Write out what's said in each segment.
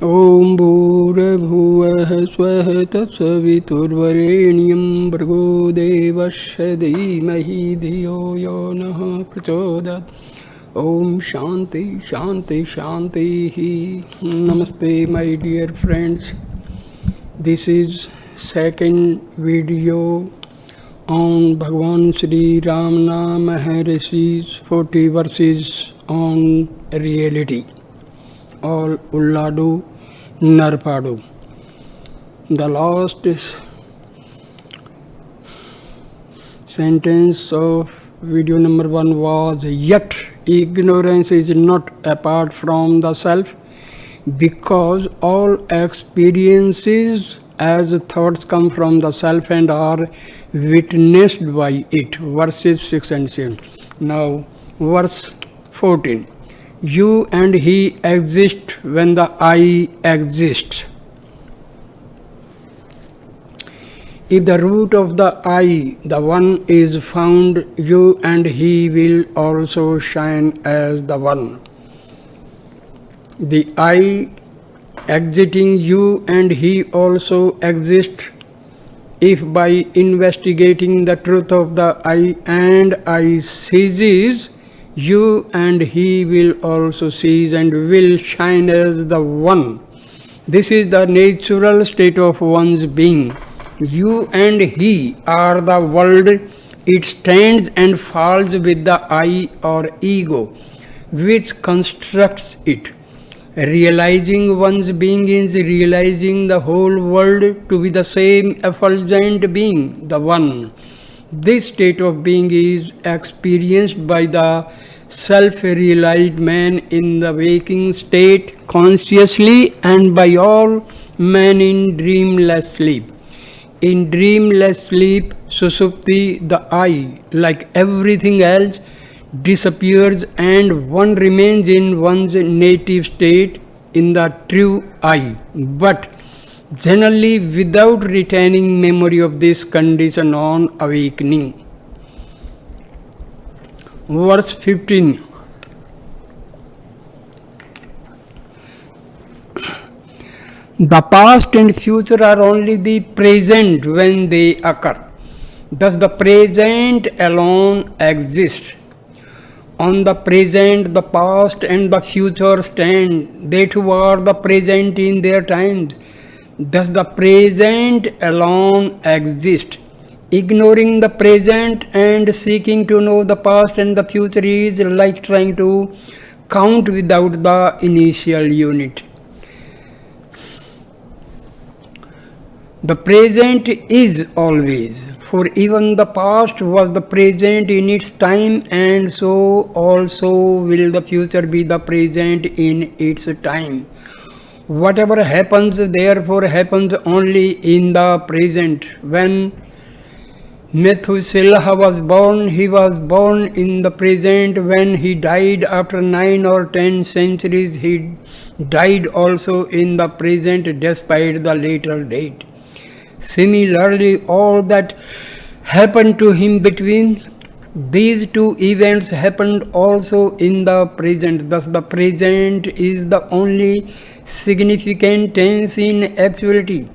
ॐ भूर्भुवः स्वः तत्सवितुर्वरेण्यं भर्गो देवस्य धीमहि धियो यो नः प्रचोदयात्। Om Shanti Shanti Shanti. Namaste my dear friends. This is second video on Bhagavan Sri Ramana Maharishi's 40 verses on reality. All Ulladu Narpadu. The last sentence of video number 1 was, yet ignorance is not apart from the self, because all experiences as thoughts come from the self and are witnessed by it. Verses 6 and 7. Now, verse 14. You and he exist when the I exists. If the root of the I, the one, is found, you and he will also shine as the one. The I exiting you and he also exist. If by investigating the truth of the I and I ceases, you and he will also cease and will shine as the one. This is the natural state of one's being. You and he are the world. It stands and falls with the I or ego, which constructs it. Realizing one's being is realizing the whole world to be the same effulgent being, the one. This state of being is experienced by the self-realized man in the waking state consciously and by all men in dreamless sleep. In dreamless sleep, Susupti, the I, like everything else, disappears and one remains in one's native state in the true I, but generally without retaining memory of this condition on awakening. Verse 15. The past and future are only the present when they occur. Thus the present alone exists. On the present, the past and the future stand. They too are the present in their times. Thus the present alone exists. Ignoring the present and seeking to know the past and the future is like trying to count without the initial unit. The present is always, for even the past was the present in its time, and so also will the future be the present in its time. Whatever happens, therefore, happens only in the present. When Methuselah was born, he was born in the present. When he died after 9 or 10 centuries, he died also in the present despite the later date. Similarly, all that happened to him between these two events happened also in the present. Thus, the present is the only significant tense in actuality.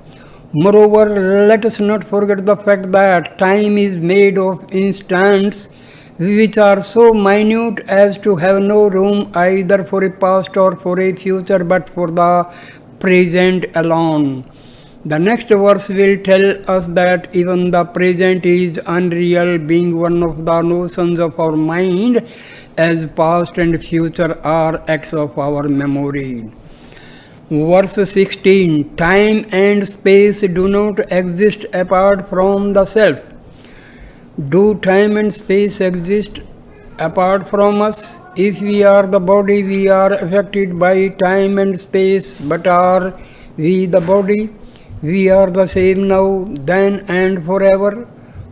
Moreover, let us not forget the fact that time is made of instants which are so minute as to have no room either for a past or for a future, but for the present alone. The next verse will tell us that even the present is unreal, being one of the notions of our mind, as past and future are acts of our memory. Verse 16. Time and space do not exist apart from the self. Do time and space exist apart from us? If we are the body, we are affected by time and space, but are we the body? We are the same now, then, and forever.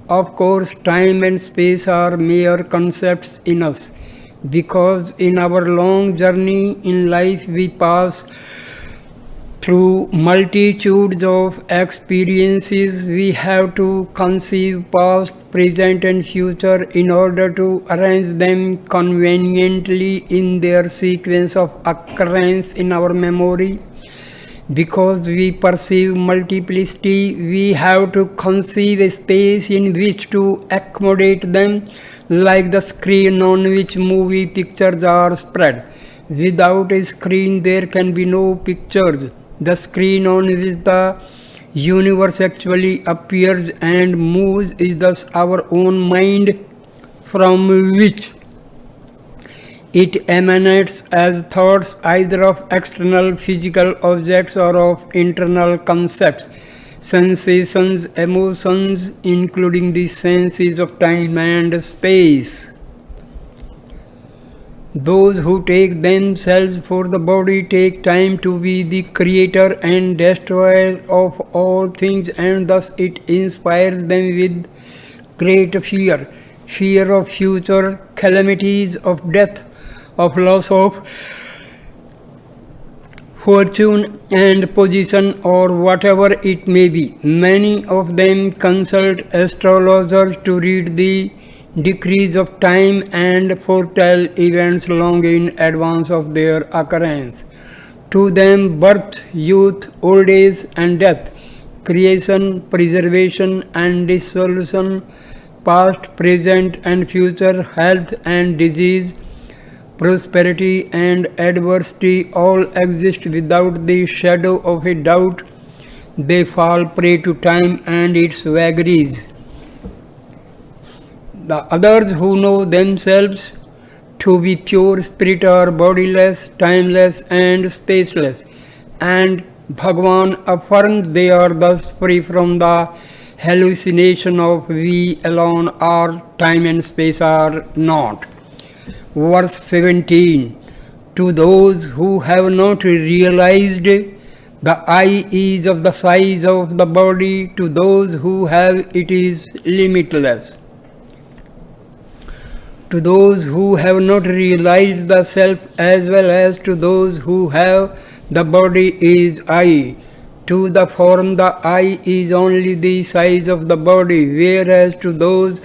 Of course, time and space are mere concepts in us, because in our long journey in life we pass through multitudes of experiences. We have to conceive past, present, and future in order to arrange them conveniently in their sequence of occurrence in our memory. Because we perceive multiplicity, we have to conceive a space in which to accommodate them, like the screen on which movie pictures are spread. Without a screen, there can be no pictures. The screen on which the universe actually appears and moves is thus our own mind, from which it emanates as thoughts either of external physical objects or of internal concepts, sensations, emotions, including the senses of time and space. Those who take themselves for the body take time to be the creator and destroyer of all things, and thus it inspires them with great fear of future calamities, of death, of loss of fortune and position, or whatever it may be. Many of them consult astrologers to read the decrees of time and foretell events long in advance of their occurrence. To them, birth, youth, old age, and death, creation, preservation, and dissolution, past, present, and future, health and disease, prosperity and adversity all exist without the shadow of a doubt. They fall prey to time and its vagaries. The others who know themselves to be pure spirit are bodiless, timeless, and spaceless, and Bhagavan affirms they are thus free from the hallucination of we alone are, time and space are not. Verse 17. To those who have not realized the eye is of the size of the body, to those who have it is limitless. To those who have not realized the self, as well as to those who have the body is eye. To the form, the eye is only the size of the body, whereas to those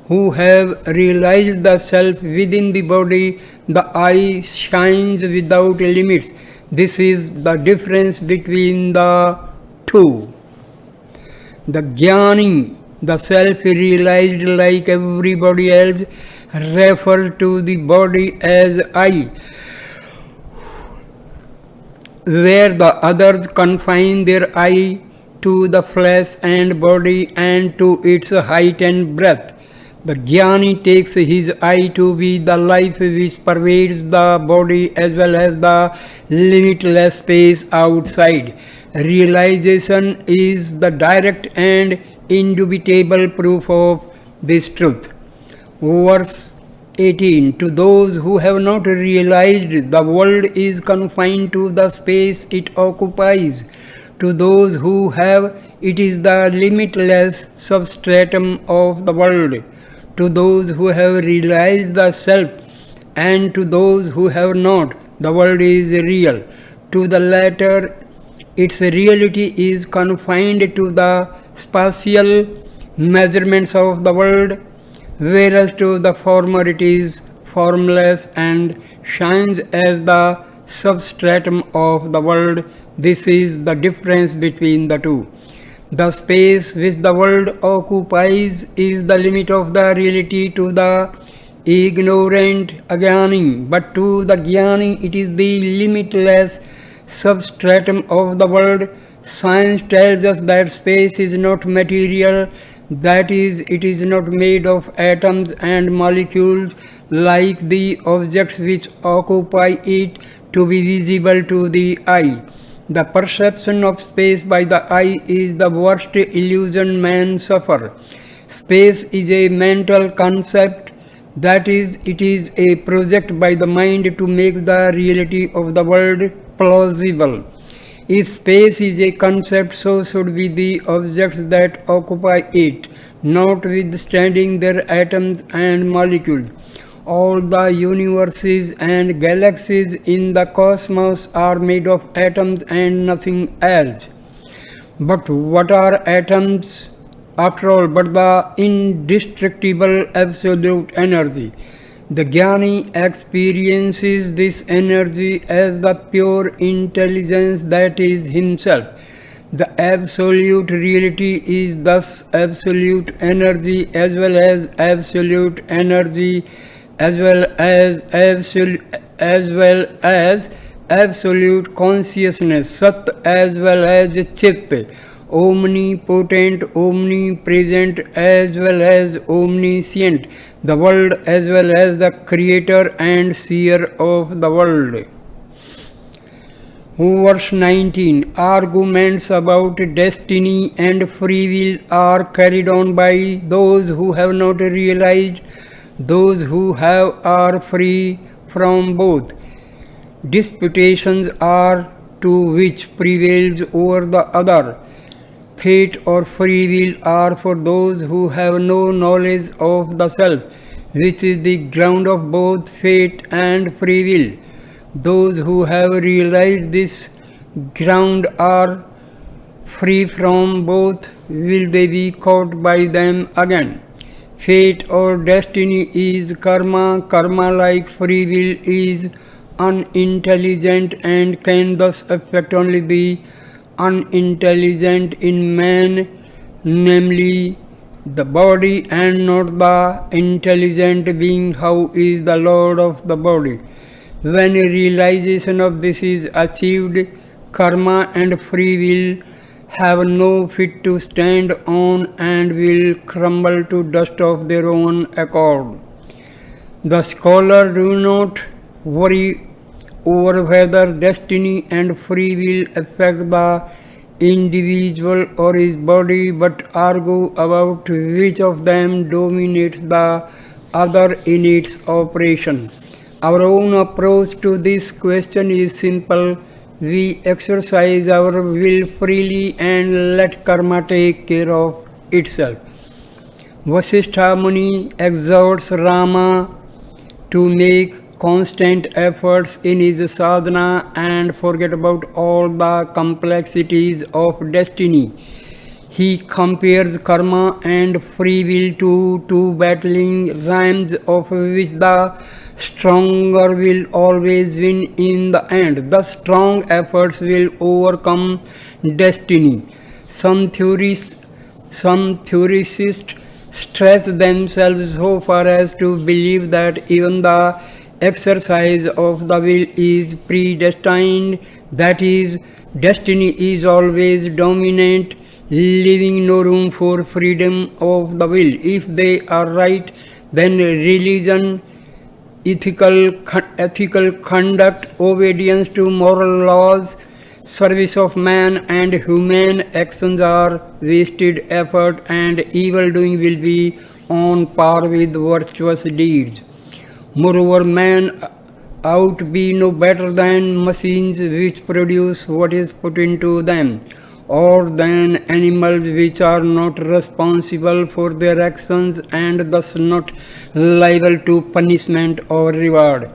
who have realized the self within the body, the eye shines without limits. This is the difference between the two. The Jnani, the self realized like everybody else, refers to the body as I, where the others confine their eye to the flesh and body and to its height and breadth. The Jnani takes his eye to be the life which pervades the body as well as the limitless space outside. Realization is the direct and indubitable proof of this truth. Verse 18. To those who have not realized the world is confined to the space it occupies, to those who have, it is the limitless substratum of the world. To those who have realized the self, and to those who have not, the world is real. To the latter, its reality is confined to the spatial measurements of the world, whereas to the former it is formless and shines as the substratum of the world. This is the difference between the two. The space which the world occupies is the limit of the reality to the ignorant Ajnani, but to the Jnani it is the limitless substratum of the world. Science tells us that space is not material, that is, it is not made of atoms and molecules like the objects which occupy it to be visible to the eye. The perception of space by the eye is the worst illusion man suffers. Space is a mental concept, that is, it is a project by the mind to make the reality of the world plausible. If space is a concept, so should be the objects that occupy it, notwithstanding their atoms and molecules. All the universes and galaxies in the cosmos are made of atoms and nothing else. But what are atoms after all but the indestructible absolute energy? The Jnani experiences this energy as the pure intelligence that is himself. The absolute reality is thus absolute energy as well as absolute energy as well as absolute consciousness, Sat as well as Chit, omnipotent, omnipresent as well as omniscient, the world as well as the creator and seer of the world. Verse 19. Arguments about destiny and free will are carried on by those who have not realized. Those who have are free from both. Disputations are to which prevails over the other. Fate or free will are for those who have no knowledge of the self, which is the ground of both fate and free will. Those who have realized this ground are free from both. Will they be caught by them again? Fate or destiny is karma. Karma, like free will, is unintelligent and can thus affect only the unintelligent in man, namely the body, and not the intelligent being who is the lord of the body. When realization of this is achieved, karma and free will have no feet to stand on and will crumble to dust of their own accord. The scholar do not worry over whether destiny and free will affect the individual or his body, but argue about which of them dominates the other in its operation. Our own approach to this question is simple. We exercise our will freely and let karma take care of itself. Vasishtha Muni exhorts Rama to make constant efforts in his sadhana and forget about all the complexities of destiny. He compares karma and free will to two battling rams, of which the stronger will always win in the end. Thus, strong efforts will overcome destiny. Some theorists stretch themselves so far as to believe that even the exercise of the will is predestined, that is, destiny is always dominant, leaving no room for freedom of the will. If they are right, then religion, ethical conduct, obedience to moral laws, service of man and humane actions are wasted effort, and evil doing will be on par with virtuous deeds. Moreover, man ought be no better than machines which produce what is put into them, or than animals which are not responsible for their actions and thus not liable to punishment or reward.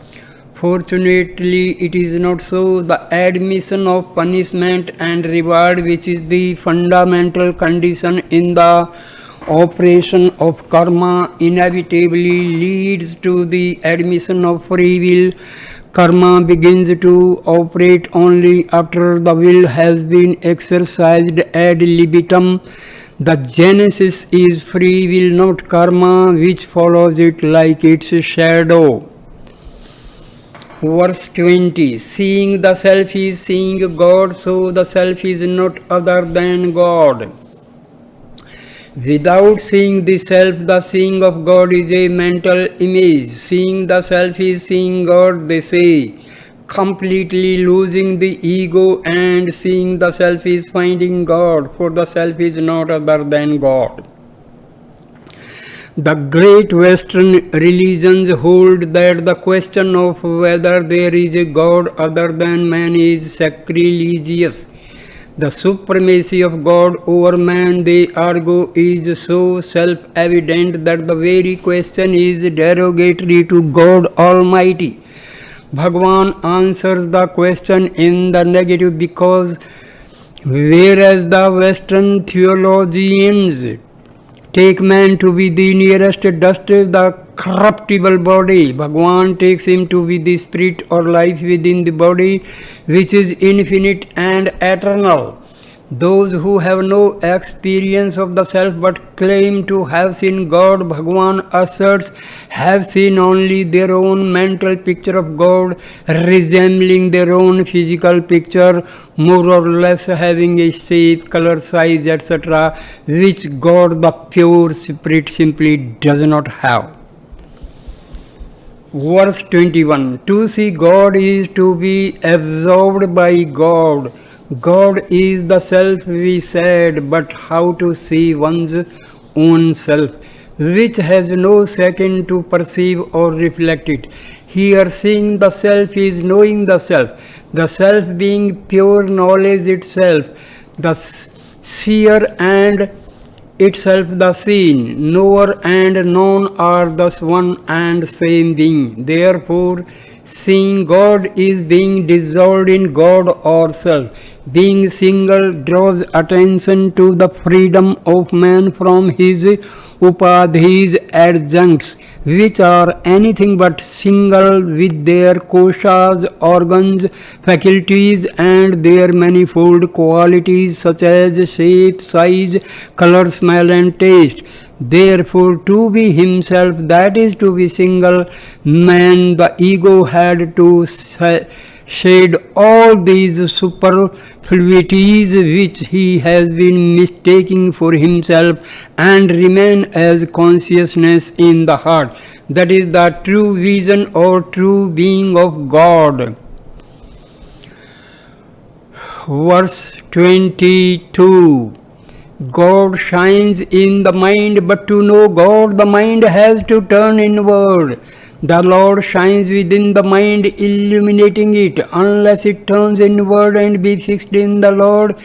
Fortunately, it is not so. The admission of punishment and reward, which is the fundamental condition in the operation of karma, inevitably leads to the admission of free will. Karma begins to operate only after the will has been exercised ad libitum. The genesis is free will, not karma, which follows it like its shadow. Verse 20. Seeing the self is seeing God, so the self is not other than God. Without seeing the self, the seeing of God is a mental image. Seeing the self is seeing God, they say, completely losing the ego, and seeing the self is finding God, for the self is not other than God. The great Western religions hold that the question of whether there is a God other than man is sacrilegious. The supremacy of God over man, they argue, is so self-evident that the very question is derogatory to God Almighty. Bhagavan answers the question in the negative, because whereas the Western theologians take man to be the nearest dust, the corruptible body. Bhagwan takes him to be the spirit or life within the body, which is infinite and eternal. Those who have no experience of the self but claim to have seen God, Bhagwan asserts, have seen only their own mental picture of God, resembling their own physical picture, more or less having a shape, color, size, etc., which God, the pure spirit, simply does not have. Verse 21. To see God is to be absorbed by God. God is the self, we said, but how to see one's own self, which has no second to perceive or reflect it. Here, seeing the self is knowing the self being pure knowledge itself, the seer and itself the seen, knower and known are thus one and same being. Therefore, seeing God is being dissolved in God or self. Being single draws attention to the freedom of man from his upadhis adjuncts, which are anything but single, with their koshas, organs, faculties, and their manifold qualities such as shape, size, color, smell, and taste. Therefore, to be himself, that is to be single, man, the ego had to shed all these superfluities which he has been mistaking for himself and remain as consciousness in the heart. That is the true vision or true being of God. Verse 22. God shines in the mind, but to know God, the mind has to turn inward. The Lord shines within the mind, illuminating it. Unless it turns inward and be fixed in the Lord,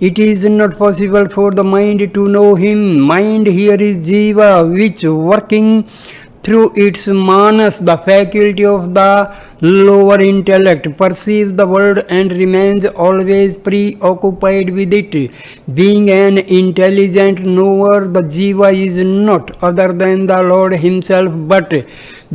it is not possible for the mind to know Him. Mind here is Jiva, which working through its manas, the faculty of the lower intellect, perceives the world and remains always preoccupied with it. Being an intelligent knower, the Jiva is not other than the Lord Himself, but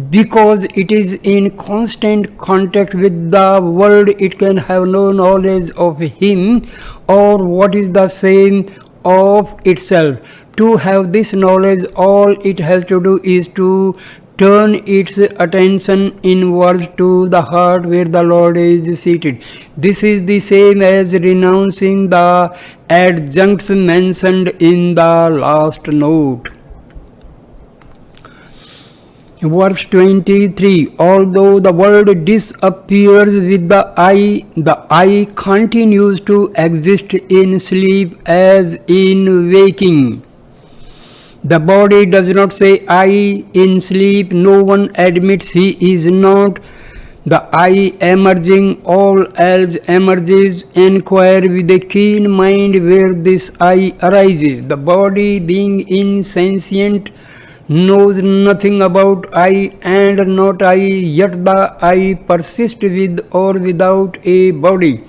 because it is in constant contact with the world, it can have no knowledge of Him or what is the same of itself. To have this knowledge, all it has to do is to turn its attention inwards to the heart where the Lord is seated. This is the same as renouncing the adjuncts mentioned in the last note. Verse 23. Although the world disappears with the eye continues to exist in sleep as in waking. The body does not say I in sleep, no one admits he is not. The I emerging, all else emerges. Inquire with a keen mind where this I arises. The body being insentient knows nothing about I and not I, yet the I persists with or without a body.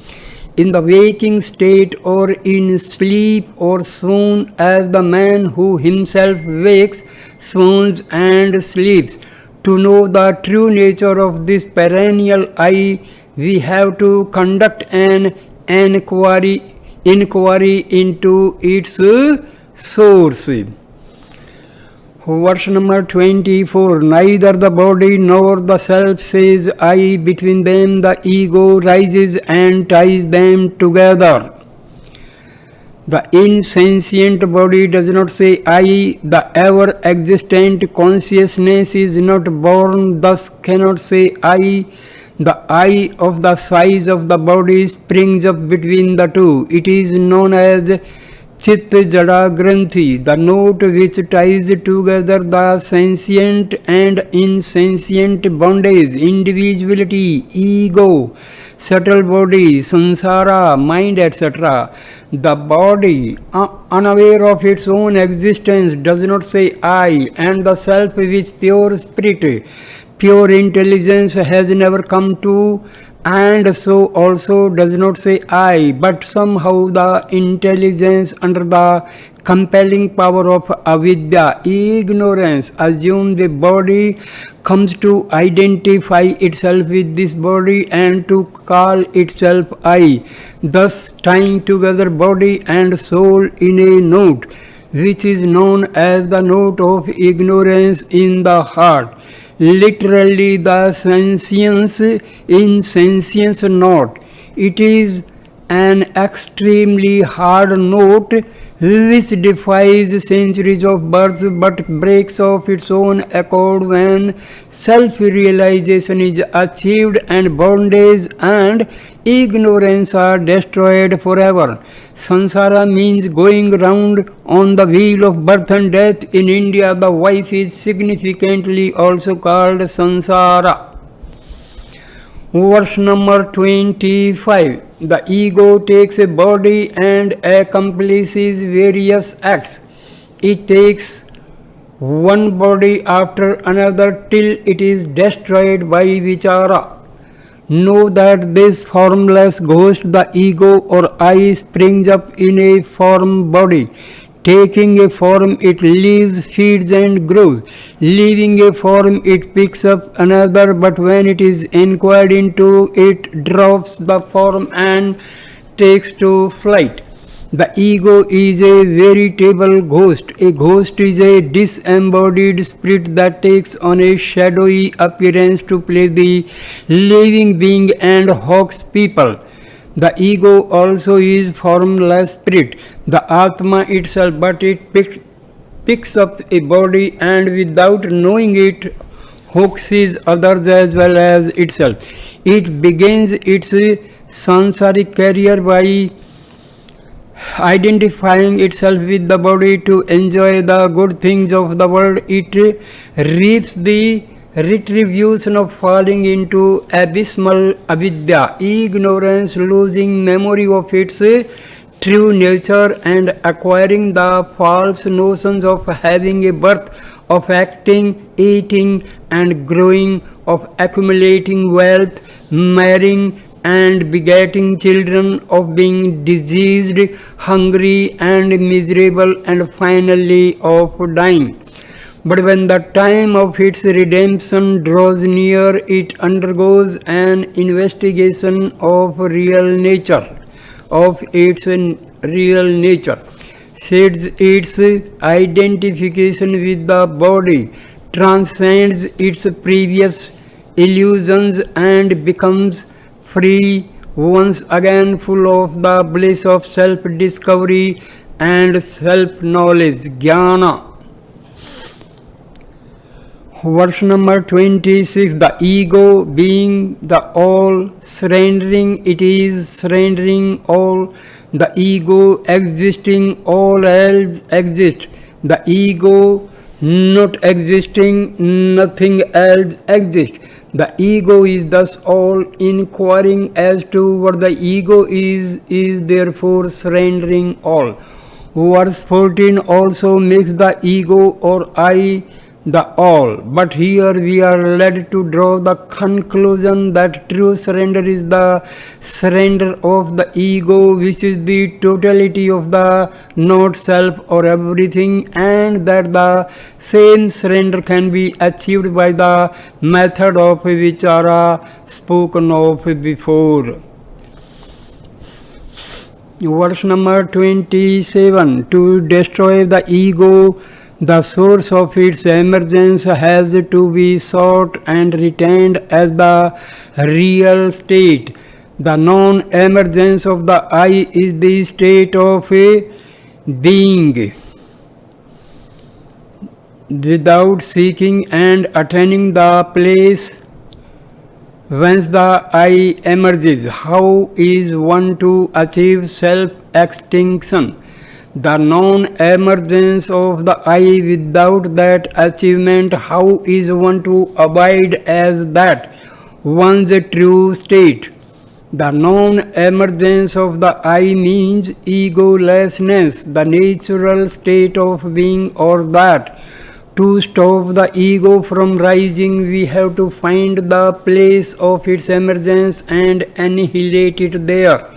In the waking state or in sleep or swoon, as the man who himself wakes, swoons and sleeps. To know the true nature of this perennial I, we have to conduct an inquiry into its source. Verse number 24. Neither the body nor the self says I. Between them the ego rises and ties them together. The insentient body does not say I. The ever-existent consciousness is not born, thus cannot say I. The I of the size of the body springs up between the two. It is known as Chit Jada Granthi, the knot which ties together the sentient and insentient bondage, individuality, ego, subtle body, samsara, mind, etc. The body, unaware of its own existence, does not say I, and the self which pure spirit, pure intelligence has never come to, and so also does not say I, but somehow the intelligence under the compelling power of avidya, ignorance, assumes the body, comes to identify itself with this body and to call itself I, thus tying together body and soul in a knot, which is known as the knot of ignorance in the heart. Literally, the sentience in sentience knot. It is an extremely hard knot which defies centuries of births but breaks of its own accord when self-realization is achieved and bondage and ignorance are destroyed forever. Sansara means going round on the wheel of birth and death. In India, the wife is significantly also called Sansara. Verse number 25. The ego takes a body and accomplishes various acts. It takes one body after another till it is destroyed by vichara. Know that this formless ghost, the ego or I, springs up in a form body. Taking a form, it lives, feeds and grows. Leaving a form, it picks up another, but when it is inquired into, it drops the form and takes to flight. The ego is a veritable ghost. A ghost is a disembodied spirit that takes on a shadowy appearance to play the living being and hawks people. The ego also is formless spirit, the Atma itself, but it picks up a body and without knowing it hoaxes others as well as itself. It begins its sansaric career by identifying itself with the body to enjoy the good things of the world. It reaps the retribution of falling into abysmal avidya, ignorance, losing memory of its true nature and acquiring the false notions of having a birth, of acting, eating and growing, of accumulating wealth, marrying and begetting children, of being diseased, hungry and miserable, and finally of dying. But when the time of its redemption draws near, it undergoes an investigation of real nature, of its real nature, sheds its identification with the body, transcends its previous illusions and becomes free once again, full of the bliss of self-discovery and self-knowledge, jnana. Verse number 26. The ego being the all, surrendering, it is surrendering all. The ego existing, all else exists. The ego not existing, nothing else exists. The ego is thus all. Inquiring as to what the ego is therefore surrendering all. Verse 14 also makes the ego or I the all, but here we are led to draw the conclusion that true surrender is the surrender of the ego, which is the totality of the not self or everything, and that the same surrender can be achieved by the method of vichara spoken of before. Verse number 27. To destroy the ego, the source of its emergence has to be sought and retained as the real state. The non-emergence of the I is the state of a being. Without seeking and attaining the place whence the I emerges, how is one to achieve self-extinction? The non-emergence of the I, without that achievement, how is one to abide as that, one's true state? The non-emergence of the I means egolessness, the natural state of being, or that. To stop the ego from rising, we have to find the place of its emergence and annihilate it there.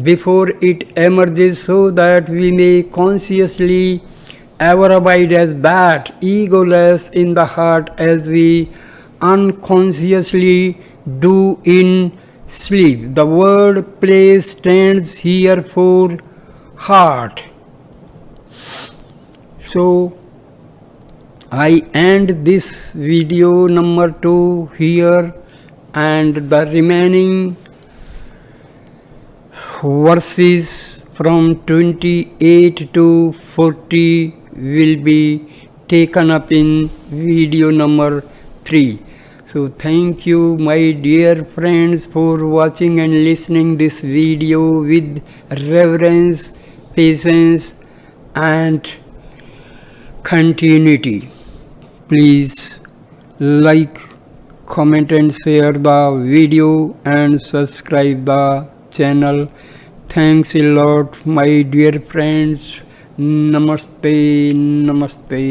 before it emerges, so that we may consciously ever abide as that, egoless in the heart, as we unconsciously do in sleep. The word place stands here for heart. So I end this video number 2 here, and the remaining verses from 28 to 40 will be taken up in video number 3. So thank you, my dear friends, for watching and listening this video with reverence, patience and continuity. Please like, comment and share the video and subscribe the channel. Thanks a lot, my dear friends. Namaste, namaste.